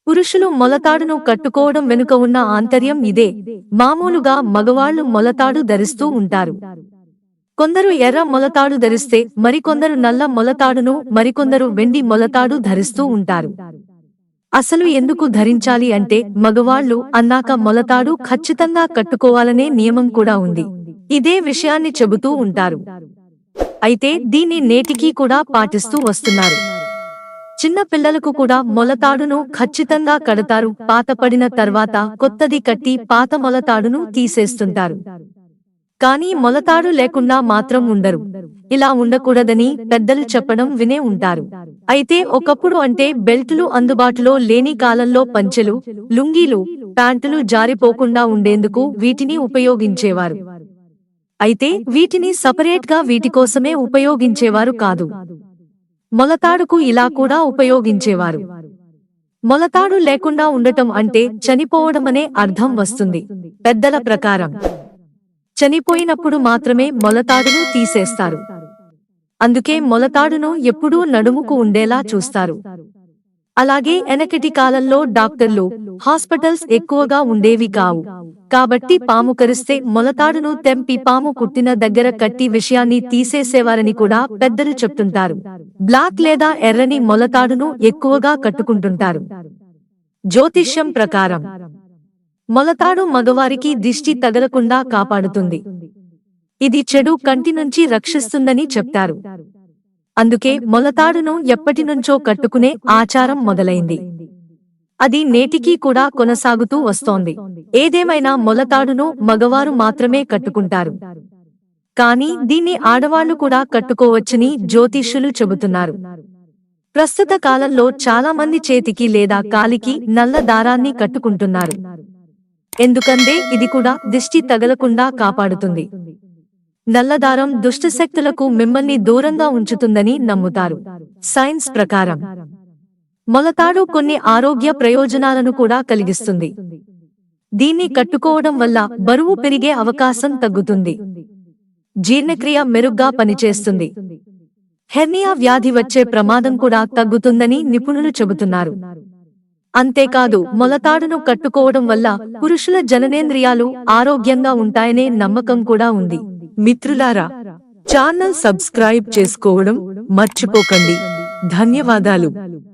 పురుషులు మొలతాడును కట్టుకోవడం వెనుక ఉన్న ఆంతర్యం ఇదే. మామూలుగా మగవాళ్లు మొలతాడు ధరిస్తూ ఉంటారు. కొందరు ఎర్ర మొలతాడు ధరిస్తే మరికొందరు నల్ల మొలతాడును, మరికొందరు వెండి మొలతాడు ధరిస్తూ ఉంటారు. అసలు ఎందుకు ధరించాలి అంటే మగవాళ్లు అన్నాక మొలతాడు ఖచ్చితంగా కట్టుకోవాలనే నియమం కూడా ఉంది. ఇదే విషయాన్ని చెబుతూ ఉంటారు. అయితే దీన్ని నేటికీ కూడా పాటిస్తూ వస్తున్నారు. చిన్న పిల్లలకు కూడా మొలతాడును ఖచ్చితంగా కడతారు. పాతపడిన తర్వాత కొత్తది కట్టి పాత మొలతాడును తీసేస్తుంటారు. కానీ మొలతాడు లేకుండా మాత్రం ఉండరు. ఇలా ఉండకూడదని పెద్దలు చెప్పడం వినే ఉంటారు. అయితే ఒకప్పుడు అంటే బెల్టులు అందుబాటులో లేని కాలంలో పంచెలు, లుంగీలు, ప్యాంటులు జారిపోకుండా ఉండేందుకు వీటిని ఉపయోగించేవారు. అయితే వీటిని సపరేట్గా వీటికోసమే ఉపయోగించేవారు కాదు. మొలతాడుకు ఇలా కూడా ఉపయోగించేవారు. మొలతాడు లేకుండా ఉండటం అంటే చనిపోవడమనే అర్థం వస్తుంది. పెద్దల ప్రకారం చనిపోయినప్పుడు మాత్రమే మొలతాడును తీసేస్తారు. అందుకే మొలతాడును ఎప్పుడూ నడుముకు ఉండేలా చూస్తారు. అలాగే ఎనకటి కాలంలో డాక్టర్లు, హాస్పిటల్స్ ఎక్కువగా ఉండేవి కావు. కాబట్టి పాము కరిస్తే మొలతాడును తెంపి పాము కుట్టిన దగ్గర కట్టి విషయాన్ని తీసేసేవారని కూడా పెద్దలు చెప్తుంటారు. బ్లాక్ లేదా ఎర్రని మొలతాడును ఎక్కువగా కట్టుకుంటుంటారు. జ్యోతిష్యం ప్రకారం మొలతాడు మగవారికి దిష్టి తగలకుండా కాపాడుతుంది. ఇది చెడు కంటి నుంచి రక్షిస్తుందని చెప్తారు. అందుకే మొలతాడును ఎప్పటినుంచో కట్టుకునే ఆచారం మొదలైంది. అది నేటికీ కూడా కొనసాగుతూ వస్తోంది. ఏదేమైనా మొలతాడును మగవారు మాత్రమే కట్టుకుంటారు. కానీ దీన్ని ఆడవాళ్లు కూడా కట్టుకోవచ్చని జ్యోతిష్యులు చెబుతున్నారు. ప్రస్తుత కాలంలో చాలా మంది చేతికి లేదా కాలికి నల్ల దారాన్ని కట్టుకుంటున్నారు. ఎందుకంటే ఇది కూడా దిష్టి తగలకుండా కాపాడుతుంది. నల్లదారం దుష్టశక్తులకు మిమ్మల్ని దూరంగా ఉంచుతుందని నమ్ముతారు. సైన్స్ ప్రకారం మొలతాడు కొన్ని ఆరోగ్య ప్రయోజనాలను కూడా కలిగిస్తుంది. దీన్ని కట్టుకోవడం వల్ల బరువు పెరిగే అవకాశం తగ్గుతుంది. జీర్ణక్రియ మెరుగ్గా పనిచేస్తుంది. హెర్నియా వ్యాధి వచ్చే ప్రమాదం కూడా తగ్గుతుందని నిపుణులు చెబుతున్నారు. అంతేకాదు మొలతాడును కట్టుకోవడం వల్ల పురుషుల జననేంద్రియాలు ఆరోగ్యంగా ఉంటాయనే నమ్మకం కూడా ఉంది. మిత్రులారా, ఛానల్ సబ్స్క్రైబ్ చేసుకోవడం మర్చిపోకండి. ధన్యవాదాలు.